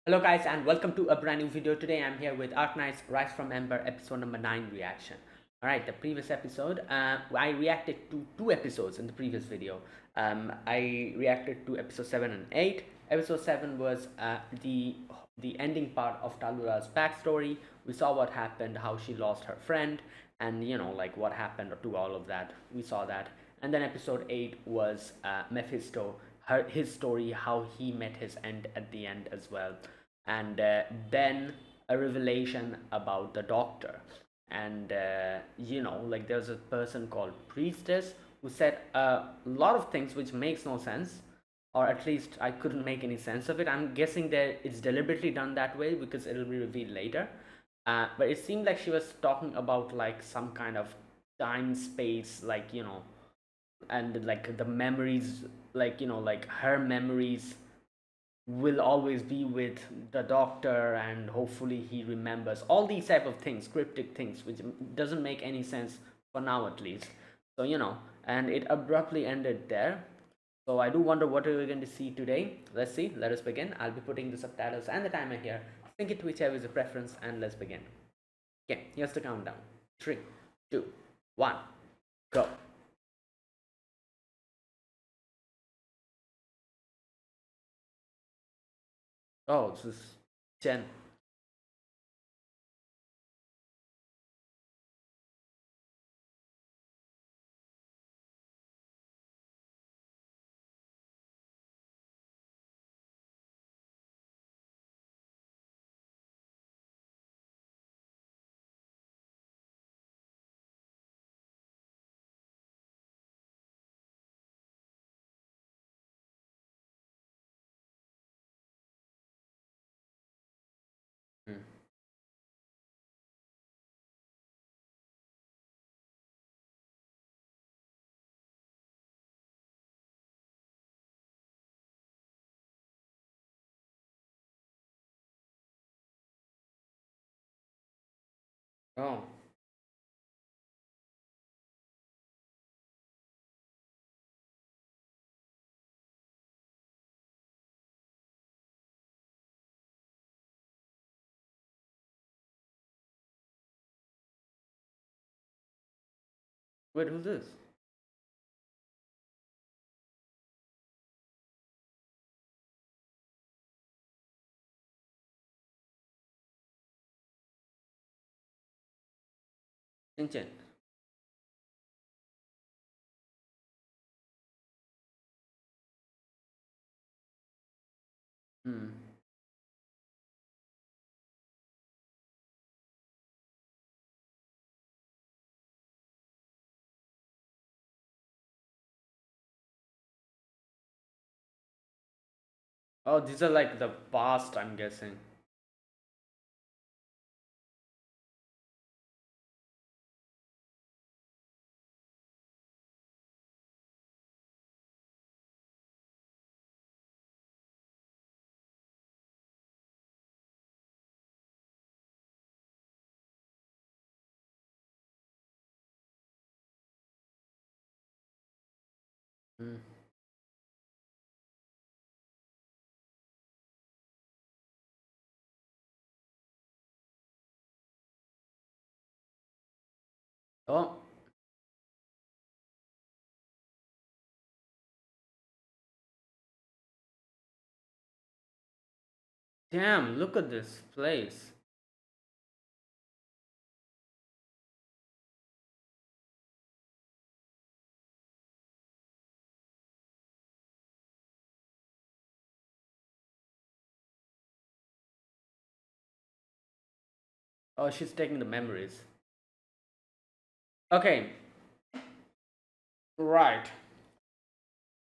Hello guys and welcome to a brand new video. Today I'm here with Arknights Rise from Ember episode number 9 reaction. Alright, the previous episode, I reacted to two episodes in the previous video. I reacted to episode 7 and 8. Episode 7 was the ending part of Talura's backstory. We saw what happened, how she lost her friend, and like what happened to all of that. We saw that. And then episode 8 was Mephisto, his story, how he met his end at the end as well. And then a revelation about the doctor. And like there's a person called Priestess who said a lot of things which makes no sense, or at least I couldn't make any sense of it. I'm guessing that it's deliberately done that way because it'll be revealed later. But it seemed like she was talking about like some kind of time space, like and like the memories, like her memories will always be with the doctor, and hopefully he remembers all these type of things, cryptic things, which doesn't make any sense for now at least. So and it abruptly ended there. So I do wonder what we're going to see today. Let's see. Let us begin. I'll be putting the subtitles and the timer here. Sync it to whichever is your preference, and let's begin. Okay, here's the countdown. 3, 2, 1, go. Oh, this is Jen. Hmm. Oh. Wait, who's this? Chen. Hmm. Oh, these are like the past, I'm guessing. Hmm. Oh, damn, look at this place. Oh, she's taking the memories. Okay, right.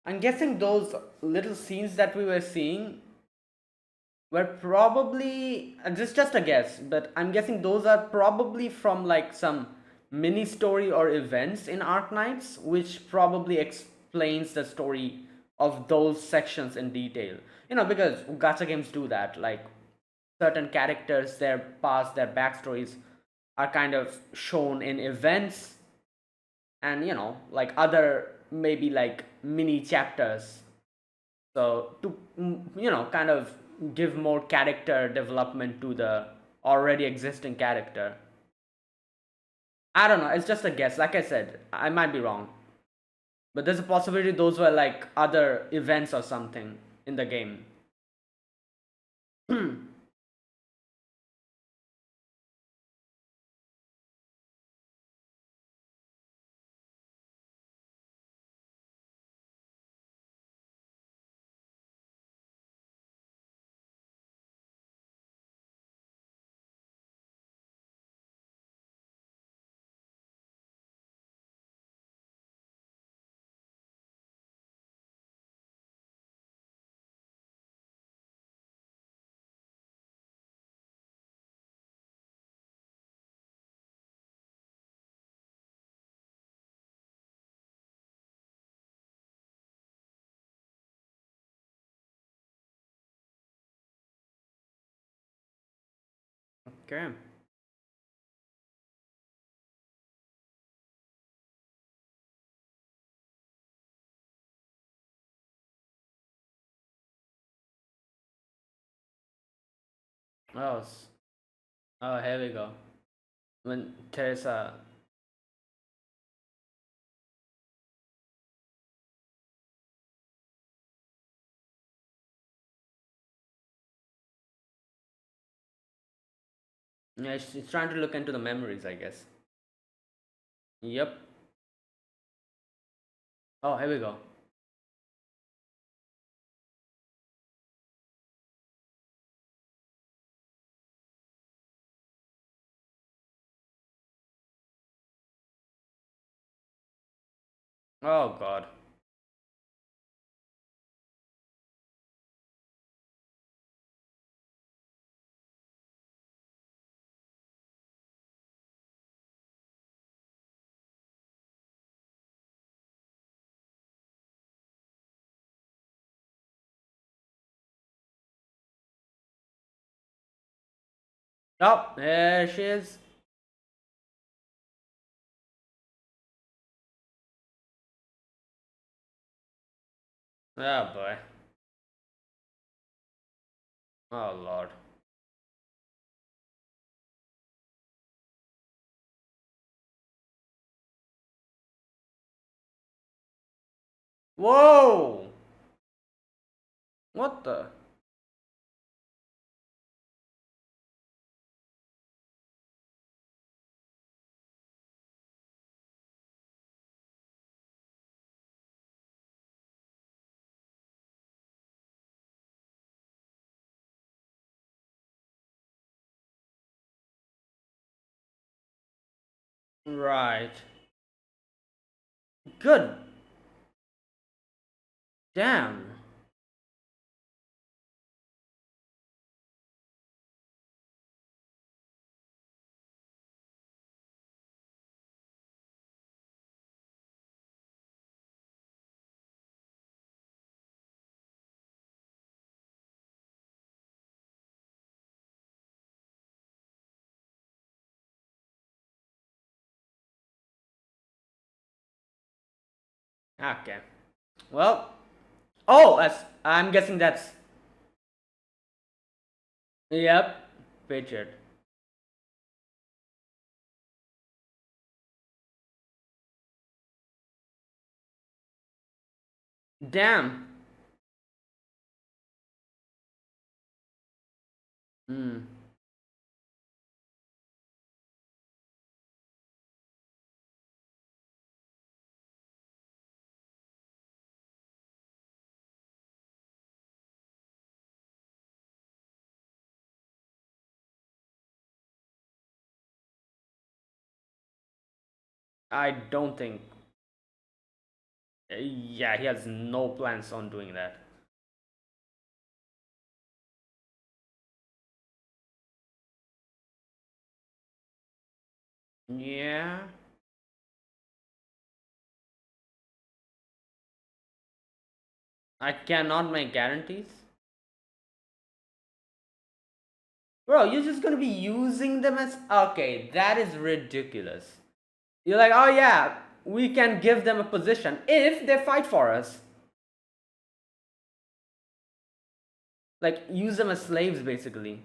I'm guessing those little scenes that we were seeing were probably, this is just a guess, but I'm guessing those are probably from like some mini story or events in Arknights, which probably explains the story of those sections in detail. Because gacha games do that. Like certain characters, their past, their backstories are kind of shown in events, and like other maybe like mini chapters, so to kind of give more character development to the already existing character. I don't know, it's just a guess. Like I said, I might be wrong, but there's a possibility those were like other events or something in the game. Okay. Oh, oh, here we go. When Teresa. Yeah, she's trying to look into the memories, I guess. Yep. Oh, here we go. Oh god. Oh, there she is. Oh boy. Oh lord. Whoa! What the? Right. Good. Damn. Okay. Well. Oh, I'm guessing that's. Yep. Pictured. Damn. Hmm. I don't think. Yeah, he has no plans on doing that. Yeah. I cannot make guarantees. Bro, you're just gonna be using them as. Okay, that is ridiculous. You're like, oh yeah, we can give them a position if they fight for us. Like, use them as slaves, basically.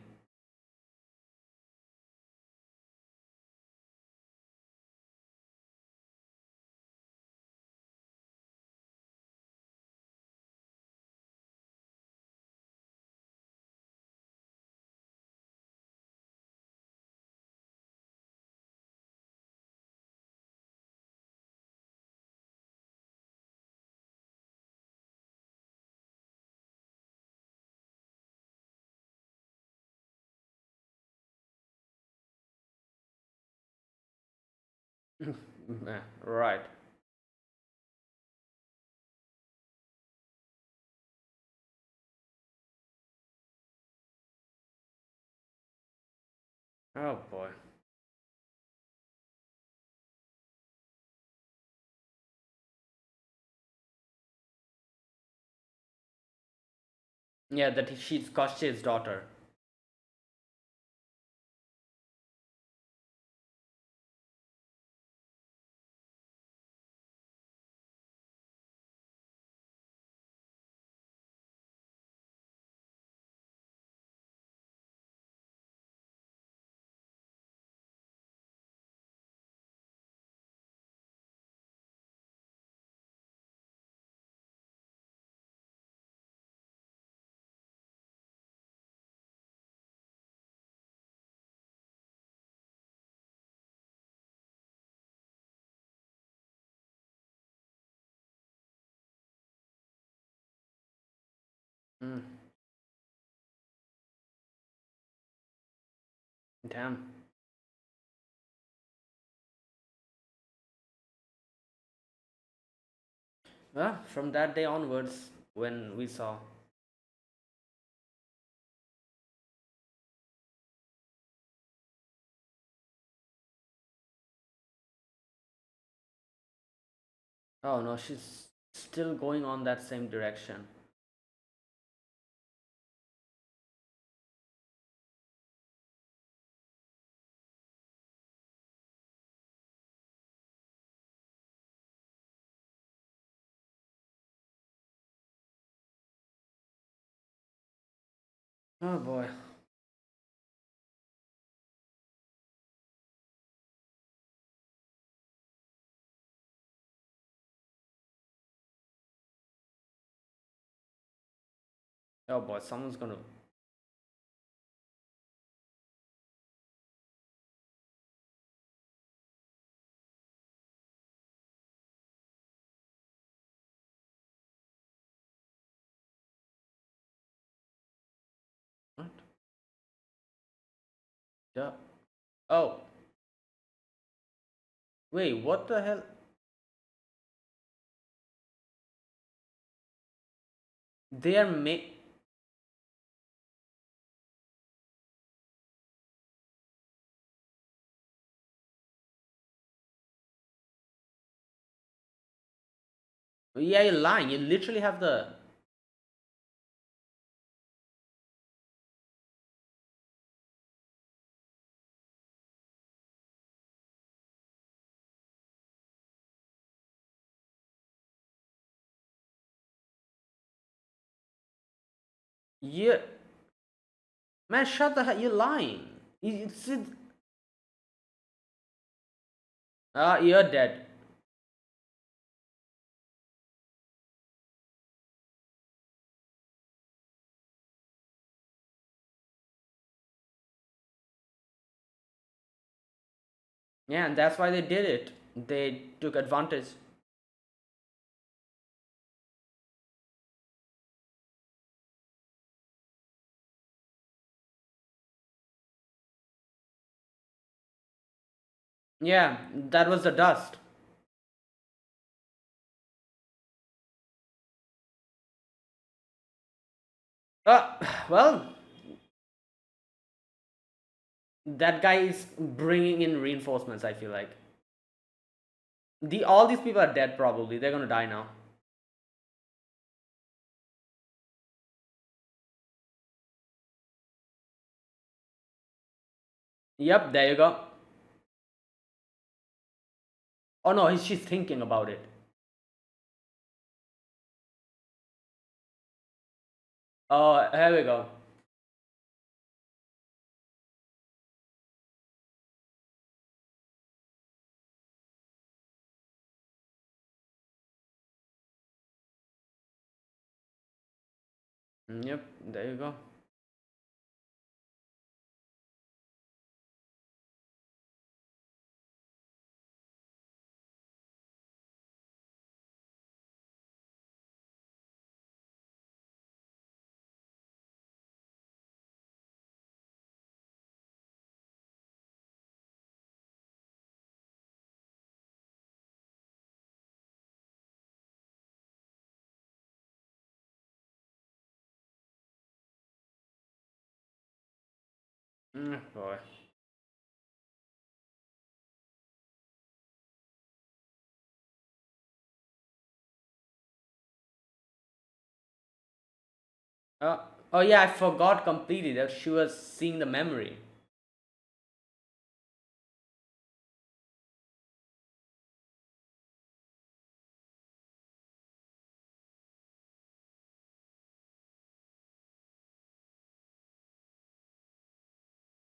Yeah, right. Oh boy. Yeah, that she's Koshchei's daughter. Mm, damn. Well, from that day onwards, when we saw. Oh no, she's still going on that same direction. Oh boy. Oh boy, someone's gonna. What? Yeah. Oh, wait, what the hell? They are Yeah, you're lying. You literally have the. Yeah. Man, shut the hell. You're lying. You're dead. Yeah, and that's why they did it. They took advantage. Yeah, that was the dust. Uh, well, that guy is bringing in reinforcements, I feel like. All these people are dead probably. They're gonna die now. Yep, there you go. Oh no, she's thinking about it. Oh, here we go. Yep, there you go. Boy. Uh, oh yeah, I forgot completely that she was seeing the memory.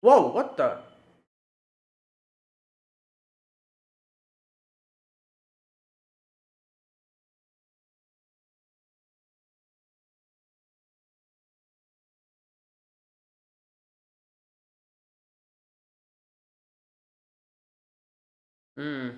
Whoa, what the? Hmm.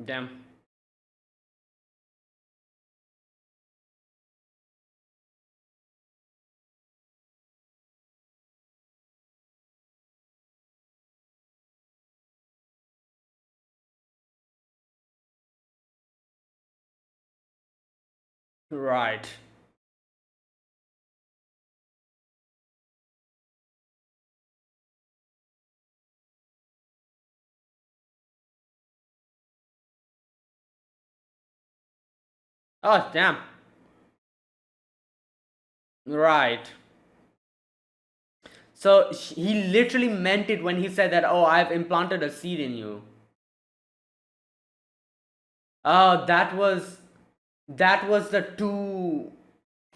Damn. Right. Oh, damn. Right. So he literally meant it when he said that, oh, I've implanted a seed in you. Oh, that was the two.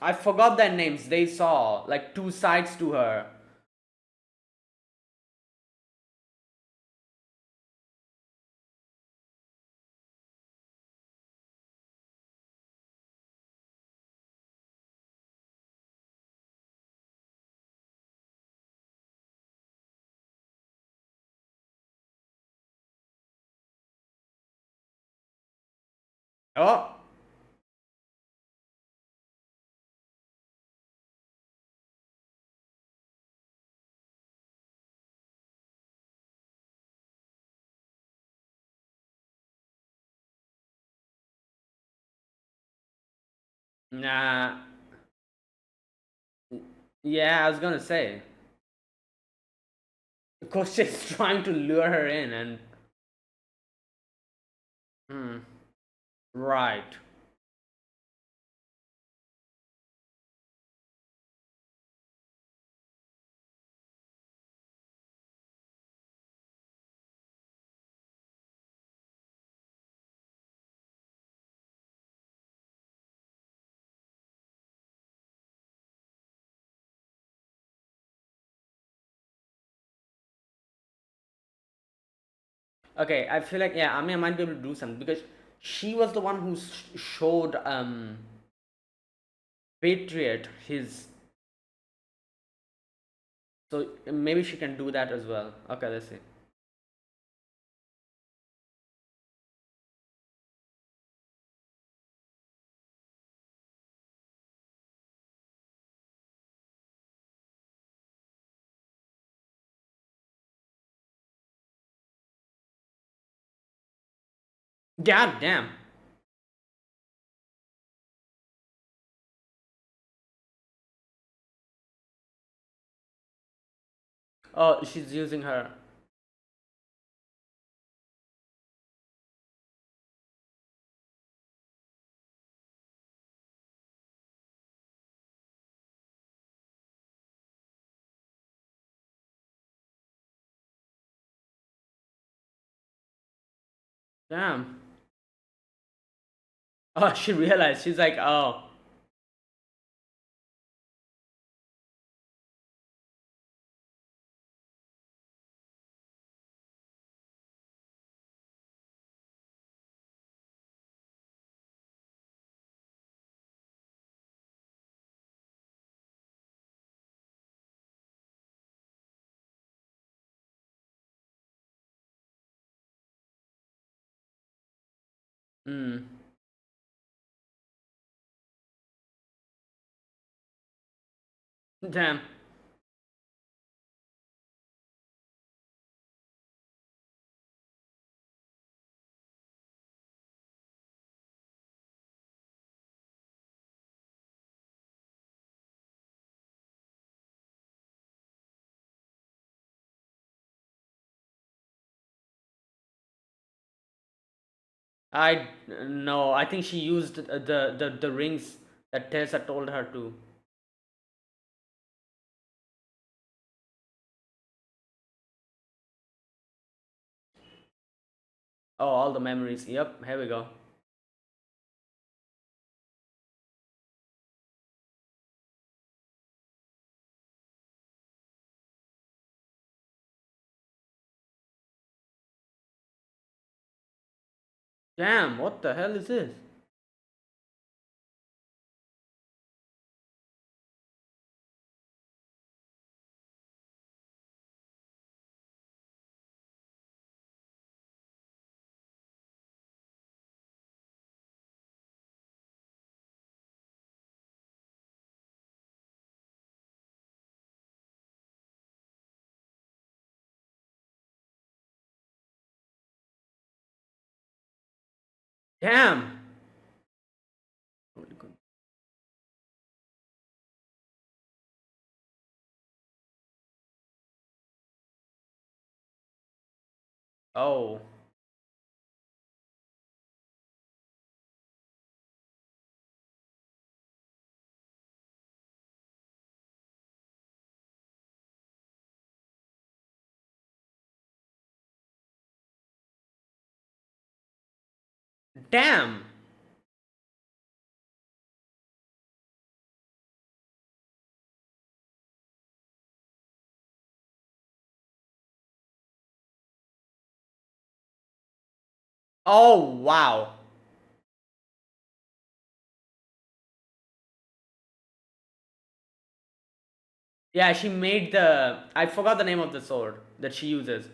I forgot their names. They saw like two sides to her. Oh, nah. Yeah, I was gonna say. Coach is trying to lure her in, and hmm, right. Okay, I feel like yeah. I mean, I might be able to do something because she was the one who showed Patriot his. So maybe she can do that as well. Okay, let's see. God damn. Oh, she's using her. Damn. Oh, she realized. She's like, oh. Hmm. Damn. I no. I think she used the rings that Tessa told her to. Oh, all the memories. Yep. Here we go. Damn. What the hell is this? Damn. Oh. Damn. Oh wow. Yeah, she made the. I forgot the name of the sword that she uses.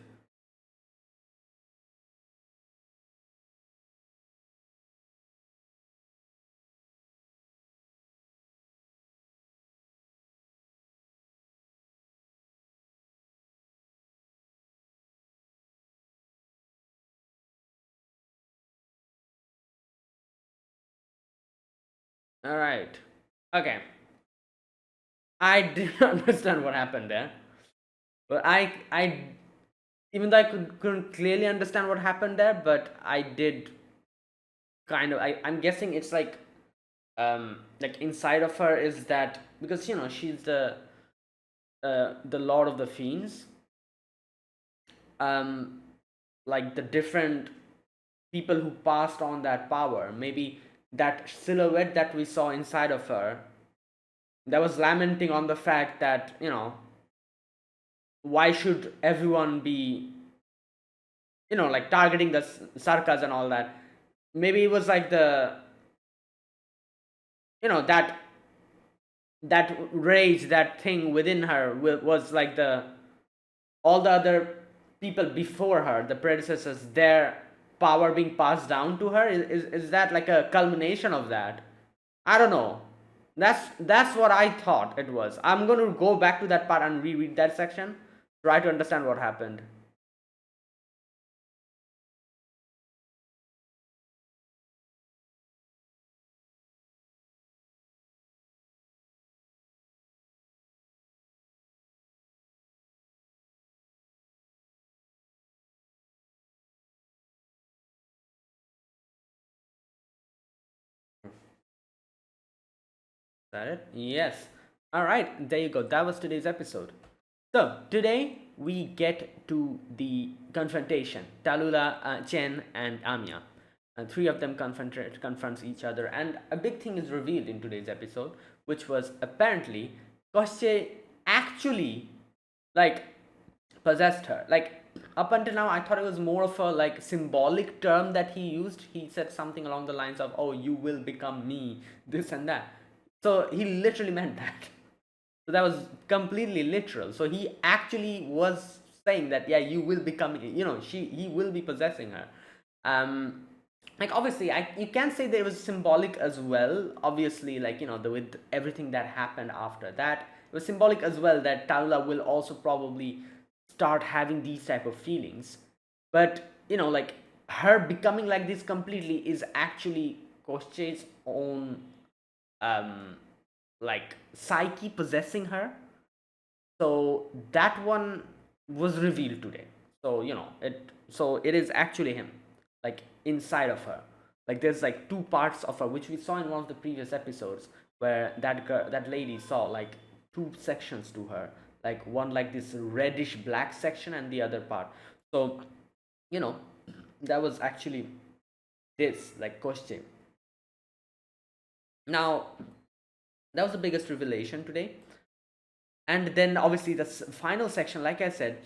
All right. Okay. I didn't understand what happened there, but even though I couldn't clearly understand what happened there, but I did kind of. I'm guessing it's like inside of her is that because she's the Lord of the Fiends. Um, like the different people who passed on that power. Maybe that silhouette that we saw inside of her that was lamenting on the fact that why should everyone be like targeting the sarkas and all that. Maybe it was like the that rage, that thing within her was like the all the other people before her, the predecessors, their power being passed down to her. Is that like a culmination of that? I don't know. That's what I thought it was. I'm going to go back to that part and reread that section, try to understand what happened. Is that it? Yes. All right, there you go. That was today's episode. So today we get to the confrontation. Talula, Chen, and Amia. Three of them confronts each other, and a big thing is revealed in today's episode, which was apparently Kostya actually like possessed her. Like up until now, I thought it was more of a like symbolic term that he used. He said something along the lines of, "Oh, you will become me," this and that. So he literally meant that. So that was completely literal. So he actually was saying that, yeah, you will become, he will be possessing her. Um, like obviously, you can say there was symbolic as well. Obviously, like with everything that happened after that, it was symbolic as well that Talula will also probably start having these type of feelings. But like her becoming like this completely is actually Kosche's own um like psyche possessing her. So that one was revealed today. So it is actually him, like inside of her. Like there's like two parts of her, which we saw in one of the previous episodes, where that lady saw like two sections to her, like one like this reddish black section and the other part. So you know that was actually this, like Koshche. Now that was the biggest revelation today. And then obviously the final section, like I said,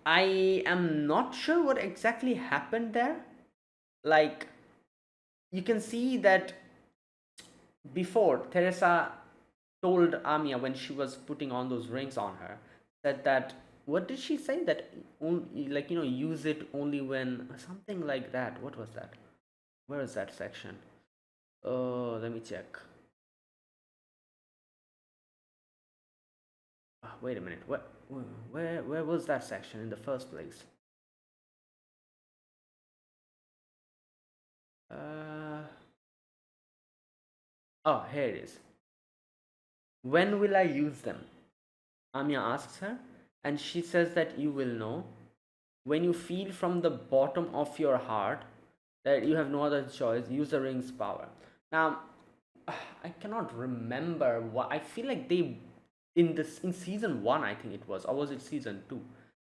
I am not sure what exactly happened there. Like you can see that before, Teresa told Amia when she was putting on those rings on her, said that, what did she say, that only, like use it only when something like that. What was that? Where is that section? Oh, let me check. Wait a minute. Where was that section in the first place? Uh, oh, here it is. When will I use them? Amia asks her, and she says that you will know when you feel from the bottom of your heart that you have no other choice. Use the ring's power. Now, I cannot remember what. I feel like they in season 1, I think it was, or was it season 2?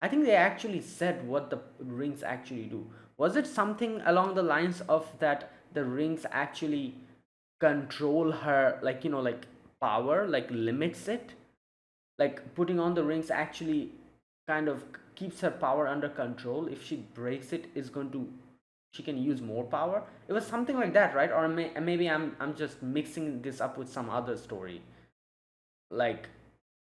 I think they actually said what the rings actually do. Was it something along the lines of that the rings actually control her, like like power, like limits it, like putting on the rings actually kind of keeps her power under control. If she breaks it, is going to, she can use more power. It was something like that, right? Or maybe I'm just mixing this up with some other story. Like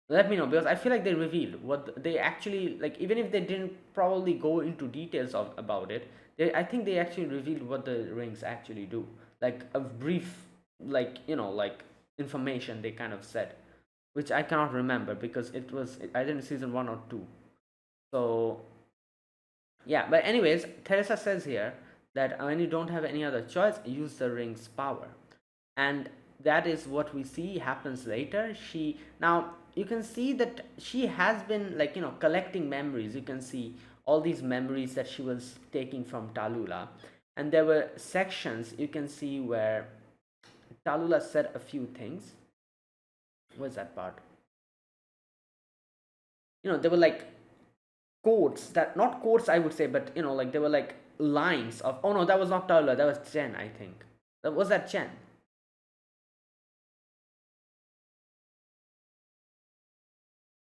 let me know, because I feel like they revealed what they actually, like even if they didn't probably go into details about it, I think they actually revealed what the rings actually do, like a brief, like like information they kind of said, which I cannot remember because it was either in season 1 or 2. So yeah, but anyways, Teresa says here that when you don't have any other choice, use the ring's power. And that is what we see happens later. She now, you can see that she has been, like collecting memories. You can see all these memories that she was taking from Talula, and there were sections you can see where Talula said a few things. What's that part? There were like quotes, that not quotes I would say, but like there were like lines of, oh no, that was not Talula, that was Chen, I think. That was that Chen.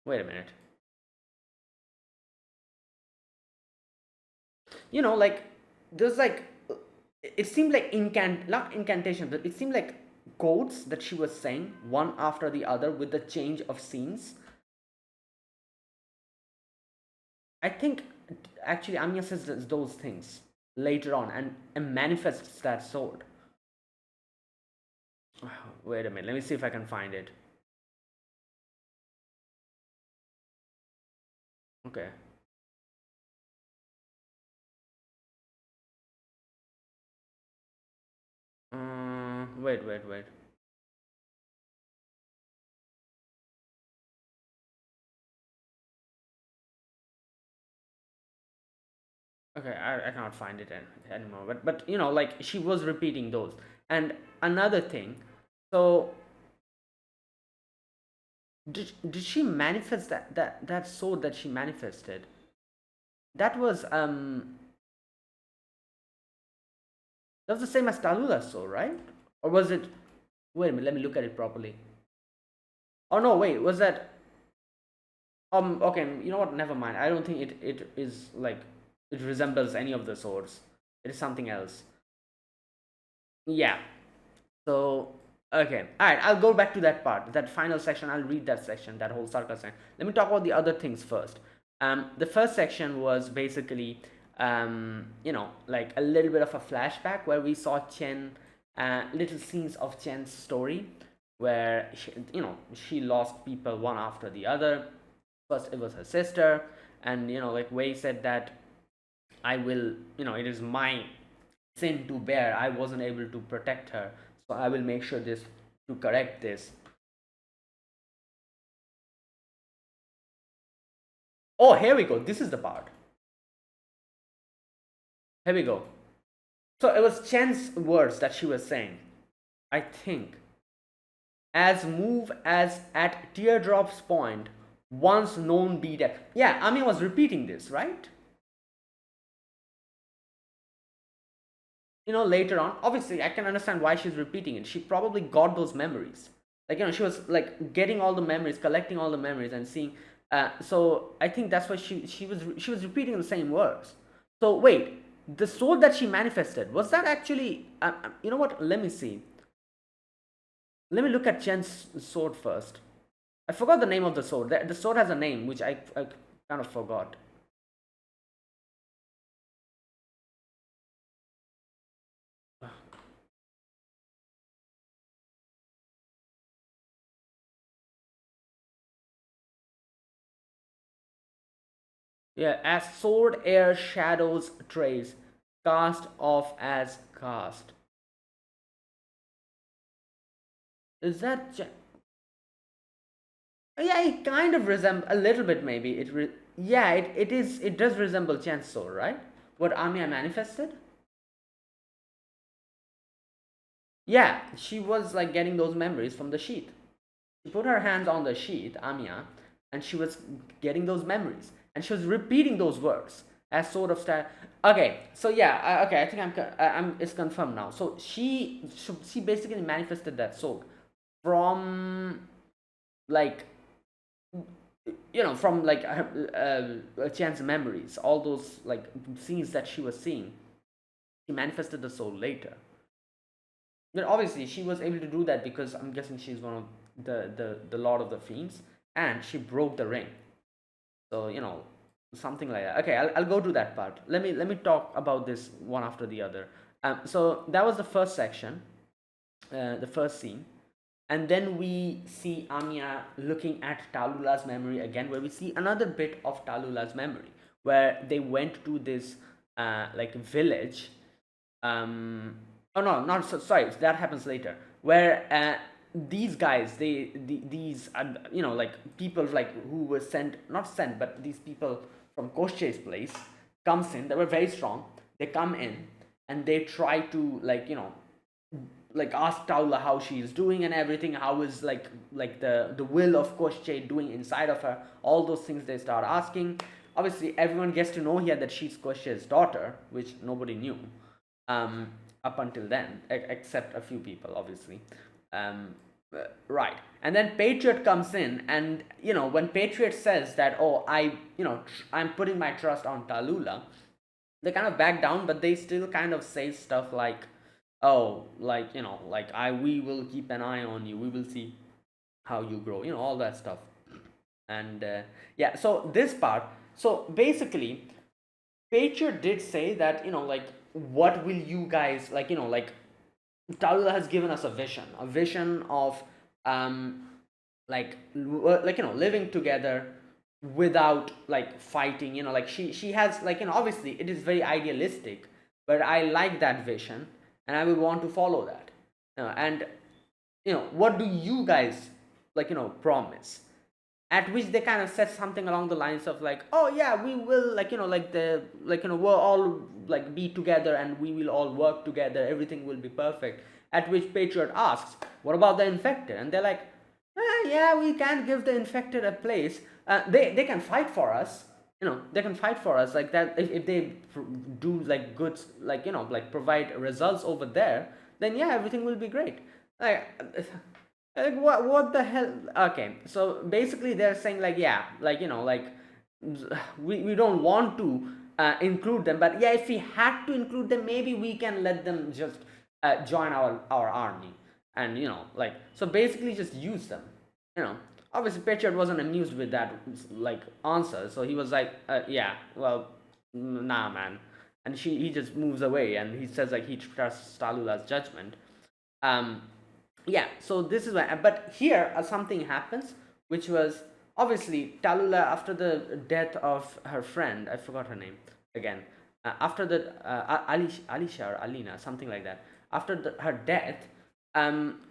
Wait a minute. Like there's like, it seemed like not incantation, but it seemed like codes that she was saying one after the other with the change of scenes. I think actually Anya says those things later on and manifests that sword. Wait a minute, let me see if I can find it. Okay. Wait. Okay, I cannot find it anymore. But like she was repeating those. And another thing, so did she manifest that sword that she manifested? That was the same as Talula's sword, right? Or was it? Wait a minute, let me look at it properly. Oh no, wait, was that? Okay, you know what? Never mind. I don't think it is like it resembles any of the swords. It is something else. Yeah. So okay, all right. I'll go back to that part, that final section. I'll read that section, that whole circle section. Let me talk about the other things first. The first section was basically, like a little bit of a flashback where we saw Chen, little scenes of Chen's story, where she lost people one after the other. First, it was her sister, and like Wei said that I will, it is my sin to bear. I wasn't able to protect her, so I will make sure this to correct this. Oh, here we go. This is the part. Here we go. So it was Chen's words that she was saying. I think. As move as at teardrop's point, once known be death. Yeah, Ami was repeating this, right? Later on, obviously I can understand why she's repeating it. She probably got those memories, like she was like getting all the memories, collecting all the memories and seeing. So I think that's why she was repeating the same words. So wait, the sword that she manifested, was that actually, you know what, let me see, let me look at Chen's sword first. I forgot the name of the sword. The sword has a name which I kind of forgot. Yeah, as sword air shadows trace, cast off as cast. Is that? Yeah, it kind of resembles a little bit. Maybe yeah, it is. It does resemble Chen's sword, right? What Amiya manifested? Yeah, she was like getting those memories from the sheath. She put her hands on the sheath, Amiya, and she was getting those memories, and she was repeating those words as sort of style. Okay, so yeah, okay, I think it's confirmed now. So she basically manifested that sword from like from like Chan's memories, all those like scenes that she was seeing. She manifested the soul later. But obviously, she was able to do that because I'm guessing she's one of the Lord of the Fiends, and she broke the ring. So something like that. Okay, I'll go to that part. Let me talk about this one after the other. So that was the first section, the first scene, and then we see Amiya looking at Talula's memory again, where we see another bit of Talula's memory, where they went to this like village. Oh no, not so, sorry. That happens later, where these guys, these like people like who were sent, not sent, but these people from Koshche's place comes in. They were very strong. They come in and they try to like ask Taula how she is doing and everything. How is like the will of Koshche doing inside of her? All those things they start asking. Obviously, everyone gets to know here that she's Koshche's daughter, which nobody knew up until then, except a few people, obviously. Right, and then Patriot comes in, and when Patriot says that, oh, I'm putting my trust on Talula, they kind of back down, but they still kind of say stuff like, oh, like we will keep an eye on you, we will see how you grow, all that stuff. And yeah, so this part, so basically Patriot did say that, like, what will you guys like Talula has given us a vision of living together without like fighting, like she has like obviously it is very idealistic, but I like that vision and I will want to follow that. And what do you guys promise? At which they kind of said something along the lines of like, oh yeah, we will we'll all like be together and we will all work together, everything will be perfect. At which Patriot asks, what about the infected? And they're like, yeah, we can't give the infected a place. They can fight for us. They can fight for us like that. If they do like goods, like like provide results over there, then yeah, everything will be great. Like, what the hell? Okay, so basically they're saying like, yeah, like like we don't want to include them, but yeah, if we had to include them, maybe we can let them just join our army, and like, so basically just use them. you know Obviously Patriot wasn't amused with that like answer, so he was like, yeah, well, nah, man. And he just moves away, and he says like he trusts Talula's judgment. um yeah, so this is why. But here something happens, which was obviously Talula, after the death of her friend, I forgot her name again, after the Alicia or Alina, something like that, after her death,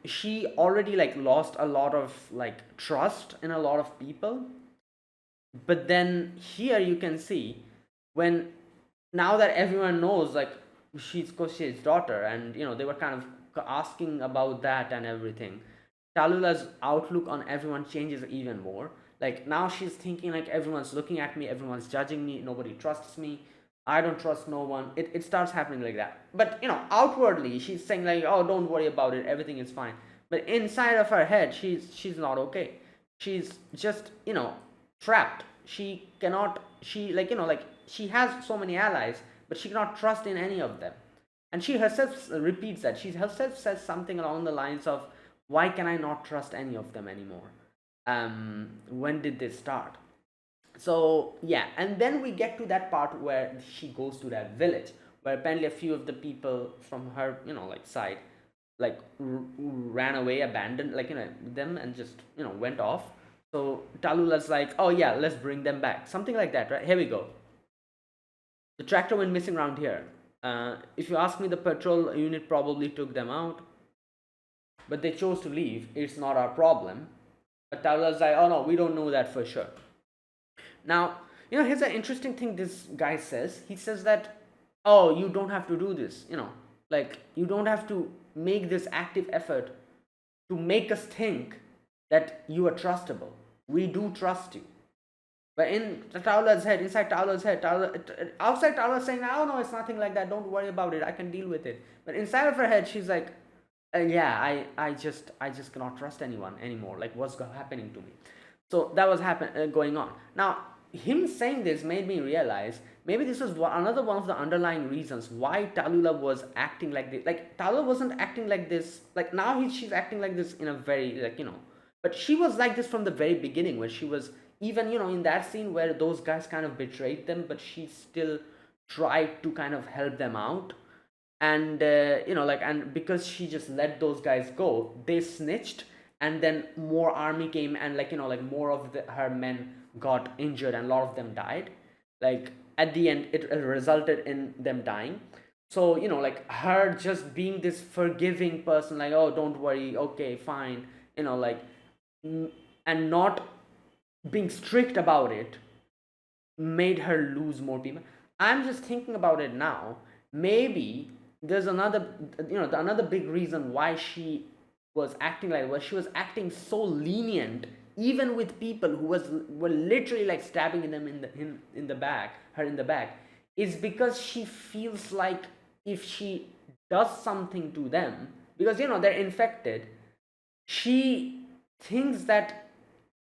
she already like lost a lot of like trust in a lot of people. But then here you can see, when now that everyone knows like she's Koshi's daughter, and they were kind of asking about that and everything, Talula's outlook on everyone changes even more. Like, now she's thinking like, everyone's looking at me, everyone's judging me, nobody trusts me, I don't trust no one. It starts happening like that. But outwardly she's saying like, oh, don't worry about it, everything is fine. But inside of her head, she's not okay. She's just trapped. She cannot, she like like she has so many allies, but she cannot trust in any of them. And she herself repeats that. She herself says something along the lines of, why can I not trust any of them anymore? When did this start? So yeah, and then we get to that part where she goes to that village, where apparently a few of the people from her like side, like ran away, abandoned like them, and just went off. So Talula's like, oh yeah, let's bring them back, something like that, right? Here we go. The tractor went missing around here. If you ask me, the patrol unit probably took them out, but they chose to leave. It's not our problem. But Talula's like, oh no, we don't know that for sure. Now, here's an interesting thing this guy says. He says that, oh, you don't have to do this, like, you don't have to make this active effort to make us think that you are trustable. We do trust you. But in Talula's head, inside Talula's head, outside Talula's saying, oh no, it's nothing like that, don't worry about it, I can deal with it. But inside of her head, she's like, yeah, I just cannot trust anyone anymore. Like, what's happening to me? So that was going on. Now, him saying this made me realize maybe this was another one of the underlying reasons why Talula was acting like this. Like, Talula wasn't acting like this. Like, now she's acting like this in a very, like, but she was like this from the very beginning, when she was even, in that scene where those guys kind of betrayed them, but she still tried to kind of help them out. And and because she just let those guys go, they snitched, and then more army came, and like more of her men got injured, and a lot of them died. Like, at the end, it resulted in them dying. So like, her just being this forgiving person, like, oh, don't worry, okay, fine, like, and not being strict about it, made her lose more people. I'm just thinking about it now. Maybe there's another big reason why she was acting like, well, she was acting so lenient even with people who were literally like stabbing them in the back, her in the back, is because she feels like if she does something to them, because they're infected, she thinks that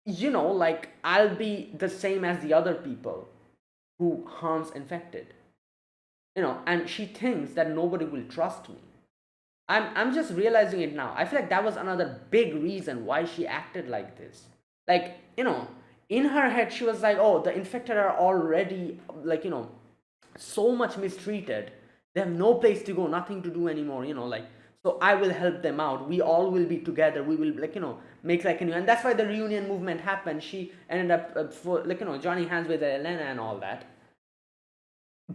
like, I'll be the same as the other people who harms infected, and she thinks that nobody will trust me. I'm just realizing it now. I feel like that was another big reason why she acted like this. Like, in her head, she was like, oh, the infected are already, like, so much mistreated. They have no place to go, nothing to do anymore, like, so I will help them out. We all will be together. We will, like, make like a new, and that's why the reunion movement happened. She ended up, for, like, joining hands with Elena and all that.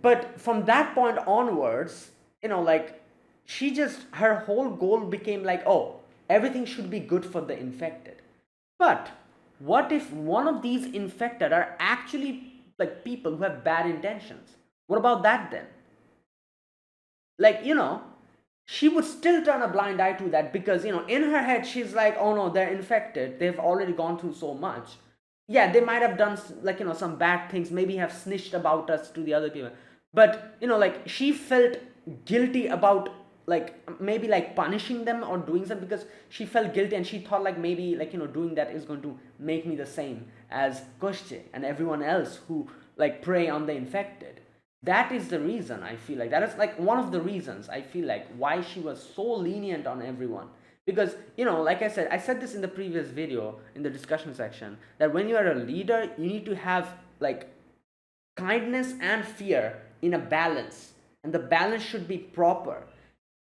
But from that point onwards, like, her whole goal became like, oh, everything should be good for the infected. But what if one of these infected are actually like people who have bad intentions? What about that then? Like, she would still turn a blind eye to that, because in her head she's like, oh no, they're infected, they've already gone through so much. Yeah, they might have done like some bad things, maybe have snitched about us to the other people, but like she felt guilty about like maybe like punishing them or doing something, because she felt guilty and she thought like maybe like doing that is going to make me the same as Koshche and everyone else who like prey on the infected. That is the reason I feel like, that is like one of the reasons I feel like why she was so lenient on everyone. Because like I said this in the previous video in the discussion section, that when you are a leader you need to have like kindness and fear in a balance, and the balance should be proper.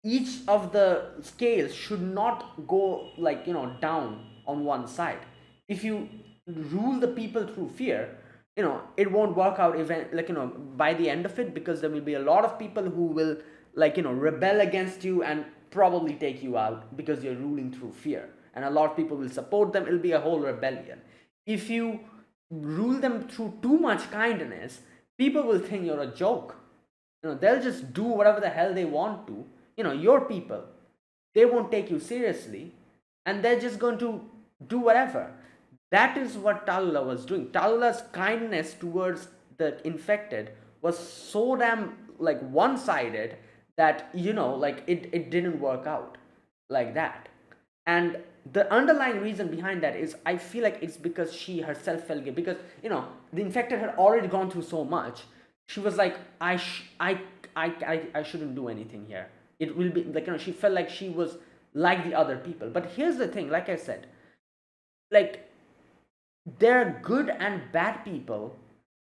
Each of the scales should not go like down on one side. If you rule the people through fear, it won't work out event like by the end of it, because there will be a lot of people who will like rebel against you and probably take you out because you're ruling through fear, and a lot of people will support them. It'll be a whole rebellion. If you rule them through too much kindness, people will think you're a joke. They'll just do whatever the hell they want to. Your people, they won't take you seriously, and they're just going to do whatever. That is what Talula was doing. Talula's kindness towards the infected was so damn like one-sided that like it didn't work out like that. And the underlying reason behind that is, I feel like it's because she herself felt guilty, because the infected had already gone through so much. She was like, I shouldn't do anything here. It will be like she felt like she was like the other people. But here's the thing, like I said, like there are good and bad people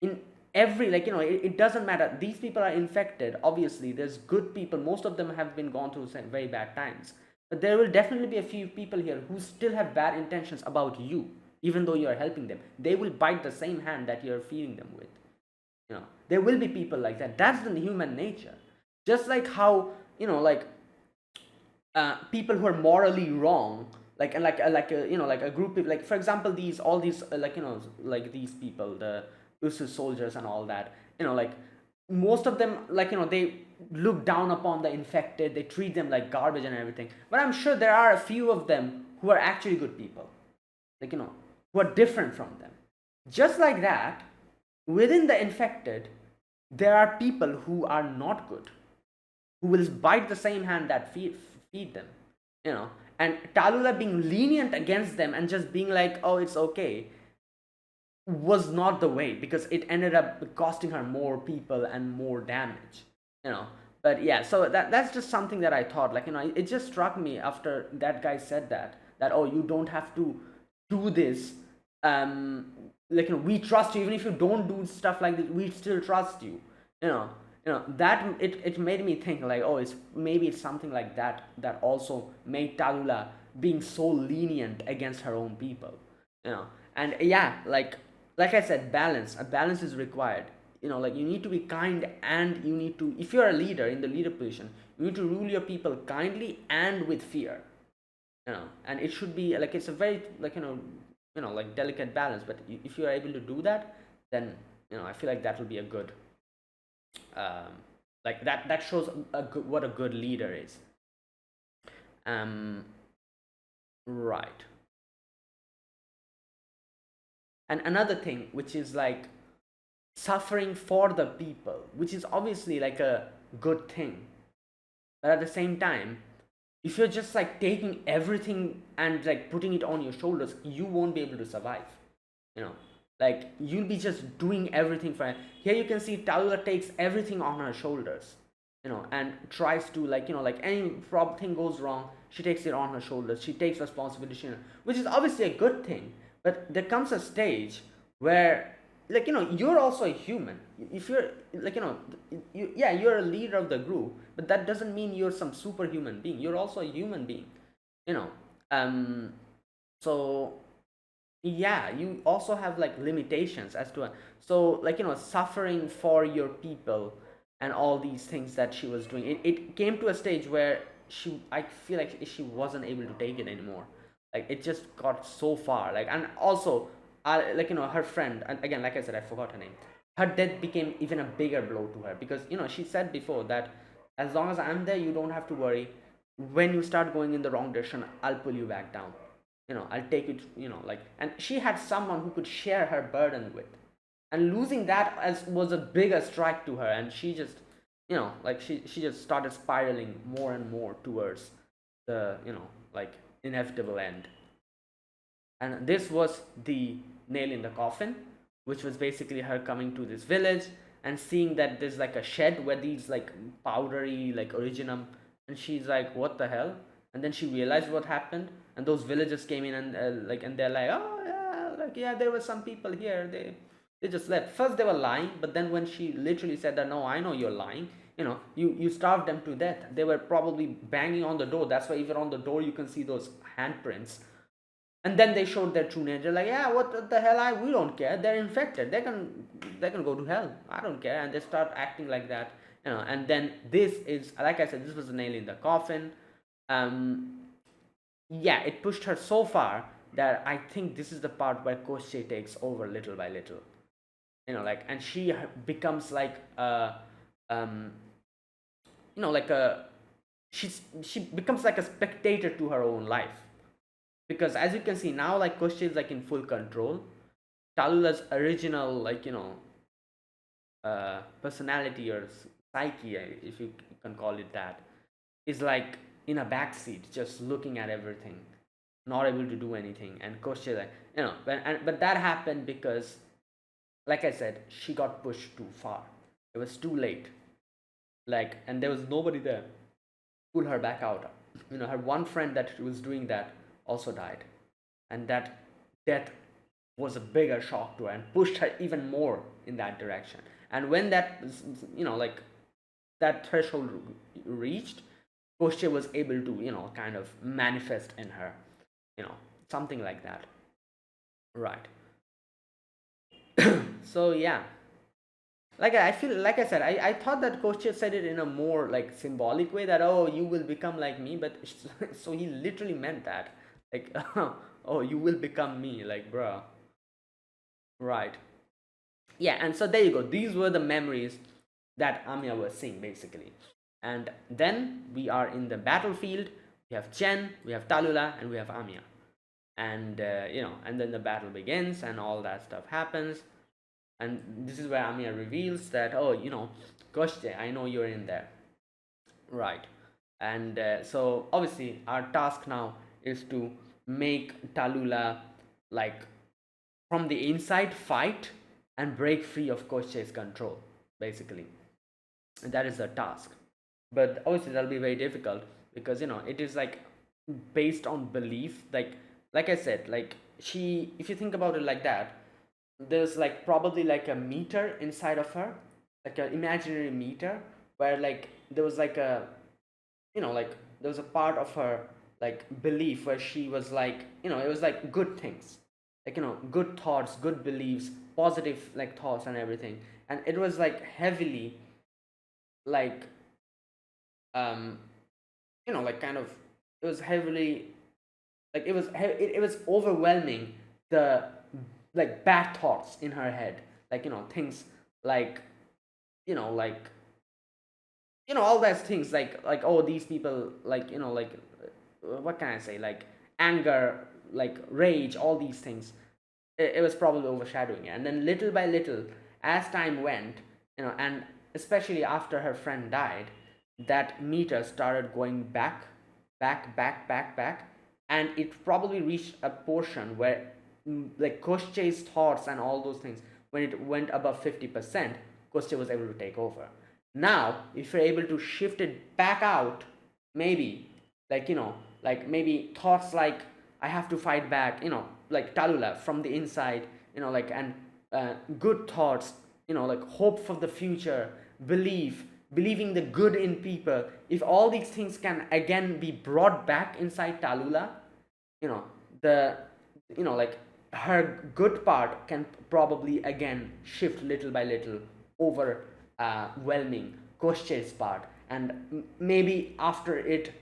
in every like it doesn't matter. These people are infected, obviously there's good people, most of them have been gone through very bad times, but there will definitely be a few people here who still have bad intentions about you. Even though you are helping them, they will bite the same hand that you're feeding them with. There will be people like that. That's the human nature. Just like how like people who are morally wrong, like like a group of, like for example, these all these like like these people, the Usus soldiers and all that, like most of them, like they look down upon the infected, they treat them like garbage and everything. But I'm sure there are a few of them who are actually good people, like who are different from them. Just like that, within the infected there are people who are not good, who will bite the same hand that feed them, and Talula being lenient against them and just being like, oh, it's okay, was not the way, because it ended up costing her more people and more damage, but yeah, so that's just something that I thought, like it just struck me after that guy said that oh, you don't have to do this, like we trust you, even if you don't do stuff like this, we still trust you, that it made me think like, oh, it's something like that that also made Talula being so lenient against her own people, and yeah, like I said, a balance is required. Like you need to be kind, and you need to, if you're a leader in the leader position, you need to rule your people kindly and with fear, and it should be like, it's a very like like delicate balance, but if you are able to do that, then I feel like that will be a good like that shows what a good leader is. Right. And another thing, which is like suffering for the people, which is obviously like a good thing, but at the same time, if you're just like taking everything and like putting it on your shoulders, you won't be able to survive, like you'll be just doing everything for her. Here you can see Talula takes everything on her shoulders, and tries to like like any thing goes wrong, she takes it on her shoulders, she takes responsibility, which is obviously a good thing. But there comes a stage where like you're also a human. If you're like yeah, you're a leader of the group, but that doesn't mean you're some superhuman being. You're also a human being, you know so yeah, you also have like limitations as to so like suffering for your people and all these things that she was doing, it came to a stage where I feel like she wasn't able to take it anymore. Like it just got so far, like, and also like her friend, and again, like I said, I forgot her name, her death became even a bigger blow to her, because she said before that As long as I'm there, you don't have to worry. When you start going in the wrong direction, I'll pull you back down. I'll take it, like, and she had someone who could share her burden with. And losing that as was a bigger strike to her, and she just, like she just started spiraling more and more towards the, like, inevitable end. And this was the nail in the coffin, which was basically her coming to this village and seeing that there's like a shed where these like powdery like originum, and she's like, what the hell? And then she realized what happened, and those villagers came in and and they're like, oh yeah, like, yeah, there were some people here, they just left. First they were lying, but then when she literally said that, no, I know you're lying, you starved them to death. They were probably banging on the door. That's why even on the door you can see those handprints. And then they showed their true nature, like, yeah, what the hell, we don't care, they're infected, they can go to hell, I don't care. And they start acting like that, and then this is, like I said, this was a nail in the coffin. Yeah, it pushed her so far that I think this is the part where Koschei takes over little by little, like, and she becomes like a like a she becomes like a spectator to her own life. Because as you can see now, like, Koschei is like in full control. Talula's original, like, personality or psyche, if you can call it that, is like in a backseat, just looking at everything, not able to do anything. And Koschei, like, but that happened because, like I said, she got pushed too far. It was too late. Like, and there was nobody there to pull her back out. Her one friend that was doing that also died, and that death was a bigger shock to her and pushed her even more in that direction. And when that, like, that threshold reached, Koschei was able to, kind of manifest in her, something like that, right? So yeah, like, I feel, like I said, I thought that Koschei said it in a more like symbolic way, that, oh, you will become like me, but so he literally meant that, like, oh, you will become me, like, bruh. Right. Yeah, and so there you go. These were the memories that Amiya was seeing, basically. And then we are in the battlefield. We have Chen, we have Talula, and we have Amiya. And, and then the battle begins, and all that stuff happens. And this is where Amiya reveals that, oh, Koschei, I know you're in there. Right. And so obviously our task now is to make Talula, like, from the inside fight and break free of Koschei's control, basically. And that is the task. But obviously that'll be very difficult because, it is like based on belief. Like I said, like, she, if you think about it like that, there's like probably like a meter inside of her, like an imaginary meter, where like there was like a, like, there was a part of her like belief where she was like, it was like good things, like, good thoughts, good beliefs, positive like thoughts and everything. And it was like heavily, like, um like, kind of, it was heavily, like, it was overwhelming, the like bad thoughts in her head, like, things like, like, all those things, like, oh, these people, like, like, what can I say, like, anger, like, rage, all these things. It was probably overshadowing it. And then little by little, as time went, and especially after her friend died, that meter started going back, back, and it probably reached a portion where, like, Koschei's thoughts and all those things, when it went above 50%, Koschei was able to take over. Now, if you're able to shift it back out, maybe, like, like, maybe thoughts like, I have to fight back, like Talula from the inside, like, and good thoughts, like hope for the future, believing the good in people. If all these things can again be brought back inside Talula, the, like, her good part can probably again shift little by little, overwhelming Koschei's part. And maybe after it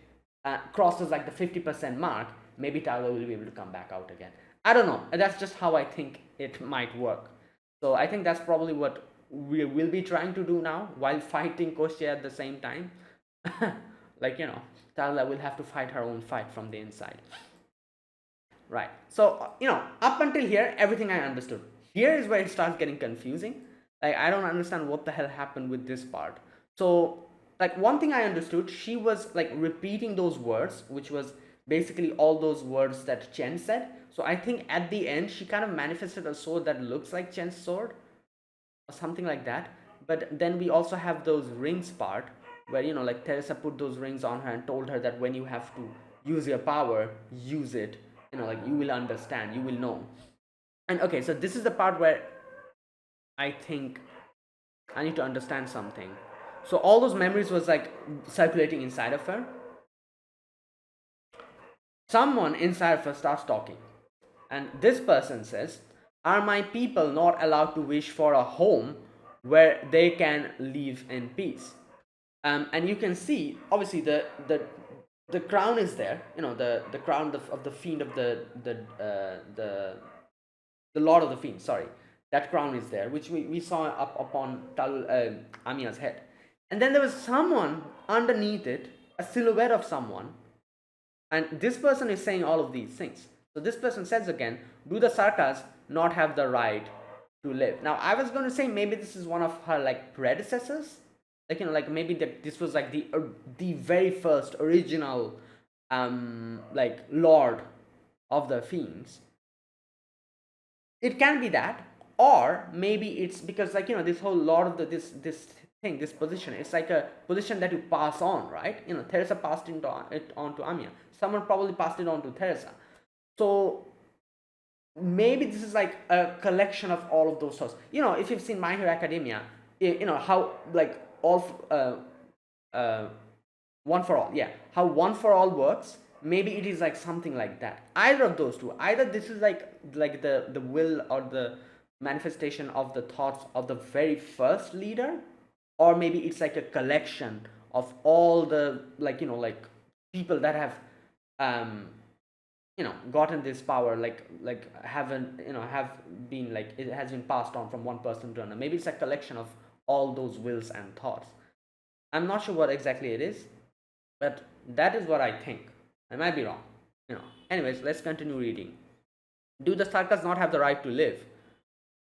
crosses like the 50% mark, maybe Talula will be able to come back out again. I don't know. That's just how I think it might work. So I think that's probably what we will be trying to do now while fighting Koschei at the same time. Like, Talula will have to fight her own fight from the inside. Right. So, up until here, everything I understood. Here is where it starts getting confusing. Like, I don't understand what the hell happened with this part. So, like, one thing I understood, she was like repeating those words, which was basically all those words that Chen said. So, I think at the end, she kind of manifested a sword that looks like Chen's sword or something like that. But then we also have those rings part where, like Teresa put those rings on her and told her that when you have to use your power, use it. Like you will understand, you will know. And okay, so this is the part where I think I need to understand something. So all those memories was like circulating inside of her. Someone inside of her starts talking, and this person says, "Are my people not allowed to wish for a home where they can live in peace?" And you can see, obviously, the crown is there. The crown of the fiend of the Lord of the Fiends. Sorry, that crown is there, which we saw up upon Amia's head. And then there was someone underneath it, a silhouette of someone, and this person is saying all of these things. So this person says again, "Do the Sarkas not have the right to live?" Now I was going to say maybe this is one of her like predecessors, like like maybe that this was like the very first original like Lord of the Fiends. It can be that, or maybe it's because like this whole Lord of the this thing, this position, it's like a position that you pass on, right? Teresa passed it on to Amia. Someone probably passed it on to Teresa. So maybe this is like a collection of all of those thoughts. If you've seen My Hero Academia, how like all one for all, yeah, how one for all works. Maybe it is like something like that. Either of those two. Either this is like the will or the manifestation of the thoughts of the very first leader, or maybe it's like a collection of all the like people that have gotten this power, like haven't have been like it has been passed on from one person to another. Maybe it's a collection of all those wills and thoughts. I'm not sure what exactly it is, but that is what I think. I might be wrong. Anyways, let's continue reading. Do the Sarkas not have the right to live?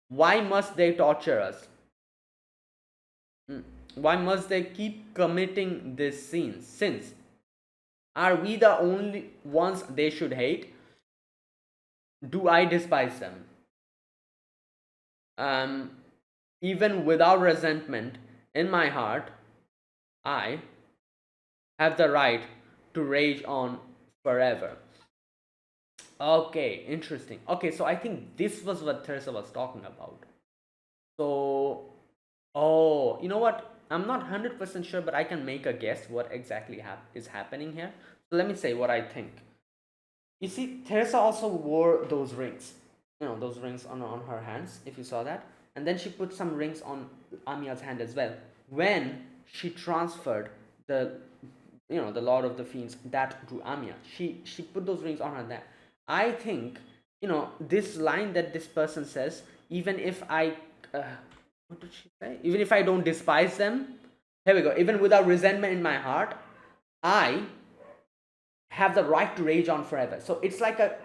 Why must they torture us? Why must they keep committing these sins? Are we the only ones they should hate? Do I despise them? Even without resentment in my heart, I have the right to rage on forever. Okay, interesting. Okay, so I think this was what Teresa was talking about. So, oh, you know what? I'm not 100% sure, but I can make a guess what exactly is happening here. So let me say what I think. You see, Teresa also wore those rings. Those rings on her hands, if you saw that. And then she put some rings on Amia's hand as well. When she transferred the Lord of the Fiends that to Amia, she put those rings on her neck. I think this line that this person says, even if I what did she say? Even if I don't despise them, here we go. Even without resentment in my heart, I have the right to rage on forever. So it's like a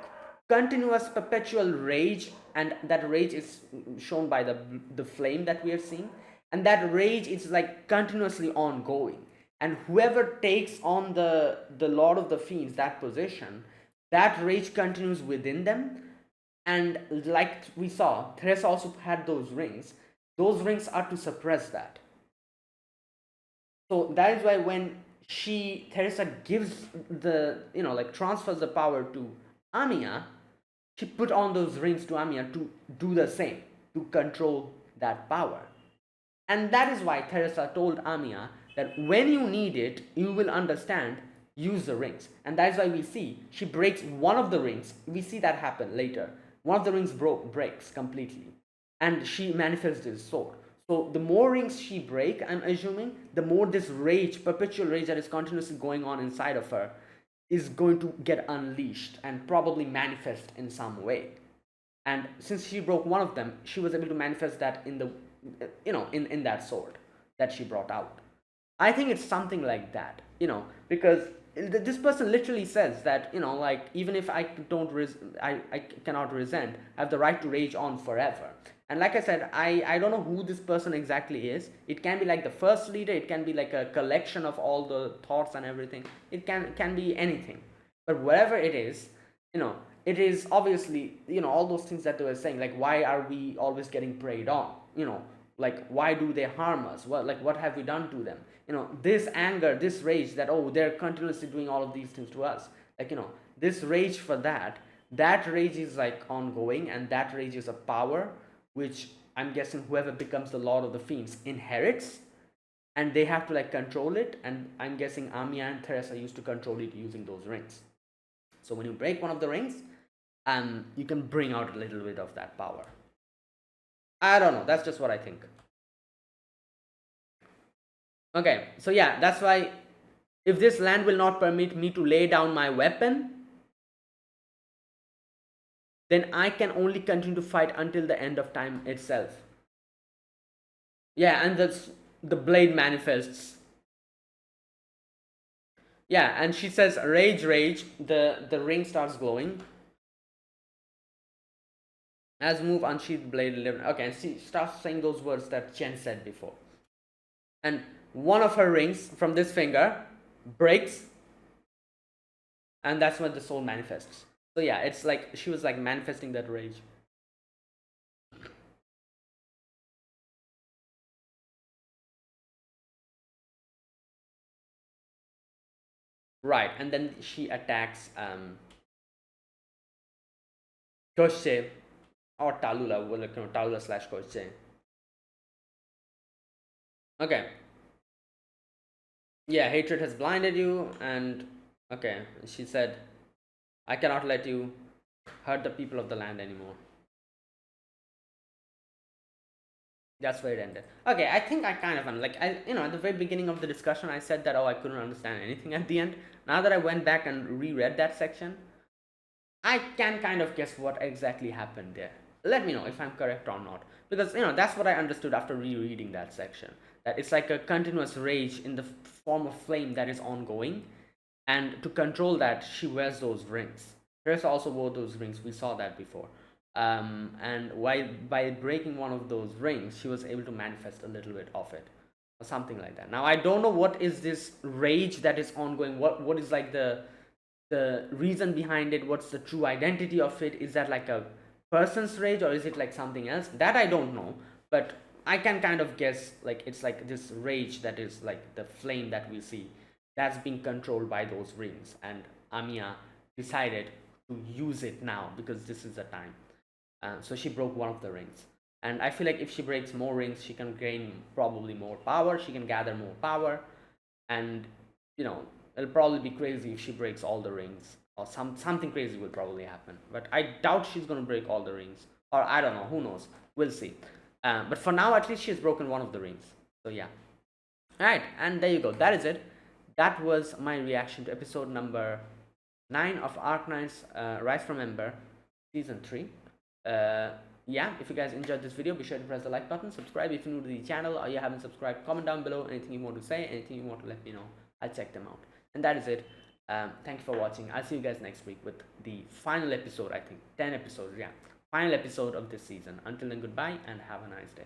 continuous, perpetual rage, and that rage is shown by the flame that we are seeing, and that rage is like continuously ongoing. And whoever takes on the Lord of the Fiends, that position, that rage continues within them. And like we saw, Teresa also had those rings. Those rings are to suppress that. So that is why when Teresa gives transfers the power to Amia, she put on those rings to Amia to do the same, to control that power. And that is why Teresa told Amia that when you need it, you will understand, use the rings. And that is why we see she breaks one of the rings. We see that happen later. One of the rings breaks completely, and she manifests this sword. So the more rings she break, I'm assuming, the more this rage, perpetual rage that is continuously going on inside of her, is going to get unleashed and probably manifest in some way. And since she broke one of them, she was able to manifest that in the in that sword that she brought out. I think it's something like that, because this person literally says that, like, even if I don't I cannot resent, I have the right to rage on forever. And like I said, I don't know who this person exactly is. It can be like the first leader, it can be like a collection of all the thoughts and everything. It can be anything. But whatever it is, it is obviously, all those things that they were saying, like, why are we always getting preyed on? Like, why do they harm us? What have we done to them? This anger, this rage that, oh, they're continuously doing all of these things to us, like, this rage for that rage is like ongoing, and that rage is a power which I'm guessing whoever becomes the Lord of the Fiends inherits, and they have to like control it. And I'm guessing Amiya and Teresa used to control it using those rings. So when you break one of the rings, you can bring out a little bit of that power. I don't know, that's just what I think. Okay, so yeah, that's why if this land will not permit me to lay down my weapon, then I can only continue to fight until the end of time itself. Yeah, and the blade manifests. Yeah, and she says rage, rage. The ring starts glowing. As move unsheathed blade 11. Okay, and she starts saying those words that Chen said before. And one of her rings from this finger breaks, and that's when the soul manifests. So yeah, it's like she was like manifesting that rage. Right, and then she attacks Koshche or Talula, well, like, Talula slash Koshche. Okay. Yeah, hatred has blinded you, and okay, she said, I cannot let you hurt the people of the land anymore. That's where it ended. Okay, I think I kind of like, at the very beginning of the discussion, I said that, oh, I couldn't understand anything at the end. Now that I went back and reread that section, I can kind of guess what exactly happened there. Let me know if I'm correct or not, because that's what I understood after rereading that section. That it's like a continuous rage in the form of flame that is ongoing, and to control that, she wears those rings. Teresa also wore those rings. We saw that before. And by breaking one of those rings, she was able to manifest a little bit of it, or something like that. Now I don't know what is this rage that is ongoing. What is like the reason behind it? What's the true identity of it? Is that like a person's rage, or is it like something else? That I don't know, but I can kind of guess, like, it's like this rage that is like the flame that we see, that's being controlled by those rings, and Amiya decided to use it now because this is the time. So she broke one of the rings, and I feel like if she breaks more rings, she can gain probably more power. She can gather more power, and it'll probably be crazy if she breaks all the rings, or something crazy will probably happen. But I doubt she's gonna break all the rings, or I don't know. Who knows? We'll see. But for now, at least she's broken one of the rings. So yeah. All right, and there you go. That is it. That was my reaction to episode number 9 of Arknights Rise from Ember, season 3. Yeah, if you guys enjoyed this video, be sure to press the like button, subscribe if you're new to the channel or you haven't subscribed, comment down below anything you want to say, anything you want to let me know. I'll check them out. And that is it. Thank you for watching. I'll see you guys next week with the final episode. I think 10 episodes, yeah, final episode of this season. Until then, goodbye and have a nice day.